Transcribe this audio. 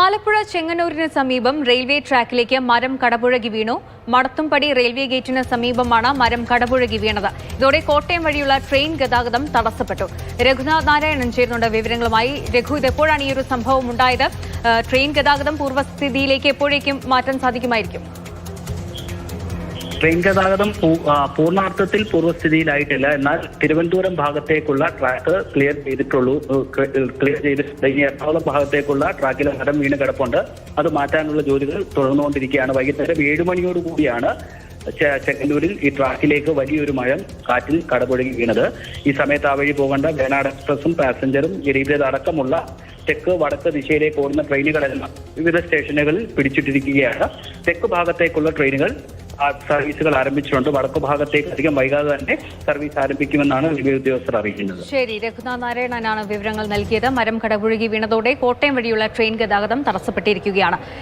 ആലപ്പുഴ ചെങ്ങന്നൂരിന് സമീപം റെയിൽവേ ട്രാക്കിലേക്ക് മരം കടപുഴകി വീണു. മടത്തുംപടി റെയിൽവേ ഗേറ്റിന് സമീപമാണ് മരം കടപുഴകി വീണത്. ഇതോടെ കോട്ടയം വഴിയുള്ള ട്രെയിൻ ഗതാഗതം തടസ്സപ്പെട്ടു. രഘുനാഥ് നാരായണൻ ചേരുന്നുണ്ട് വിവരങ്ങളുമായി. രഘു, ഇതെപ്പോഴാണ് ഈ ഒരു സംഭവം ഉണ്ടായത്? ട്രെയിൻ ഗതാഗതം പൂർവ്വസ്ഥിതിയിലേക്ക് എപ്പോഴേക്കും മാറ്റാൻ സാധിക്കുമായിരിക്കും? ട്രെയിൻ ഗതാഗതം പൂർണ്ണാർത്ഥത്തിൽ പൂർവ്വസ്ഥിതിയിലായിട്ടില്ല. എന്നാൽ തിരുവനന്തപുരം ഭാഗത്തേക്കുള്ള ട്രാക്ക് ക്ലിയർ ചെയ്തിട്ടുള്ളൂ. ഇനി എറണാകുളം ഭാഗത്തേക്കുള്ള ട്രാക്കിൽ മരം വീണ് കിടപ്പുണ്ട്. അത് മാറ്റാനുള്ള ജോലികൾ തുടർന്നുകൊണ്ടിരിക്കുകയാണ്. വൈകുന്നേരം 7 മണിയോടുകൂടിയാണ് ചെങ്ങന്നൂരിൽ ഈ ട്രാക്കിലേക്ക് വലിയൊരു മരം കാറ്റിൽ കടപുഴകി വീണത്. ഈ സമയത്ത് ആ വഴി പോകേണ്ട വേണാട് എക്സ്പ്രസും പാസഞ്ചറും ഗരീബ് അടക്കമുള്ള തെക്ക് വടക്ക് ദിശയിലേക്ക് ഓടുന്ന ട്രെയിനുകളെല്ലാം വിവിധ സ്റ്റേഷനുകളിൽ പിടിച്ചിട്ടിരിക്കുകയാണ്. തെക്ക് ഭാഗത്തേക്കുള്ള ട്രെയിനുകൾ സർവീസുകൾ ആരംഭിച്ചിട്ടുണ്ട്. വടക്കു ഭാഗത്തേക്ക് അധികം വൈകാതെ തന്നെ സർവീസ് ആരംഭിക്കുമെന്നാണ് റെയിൽവേ ഉദ്യോഗസ്ഥർ അറിയിക്കുന്നത്. ശരി, രഘുനാഥ് നാരായണനാണ് വിവരങ്ങൾ നൽകിയത്. മരം കടപുഴകി വീണതോടെ കോട്ടയം വഴിയുള്ള ട്രെയിൻ ഗതാഗതം തടസ്സപ്പെട്ടിരിക്കുകയാണ്.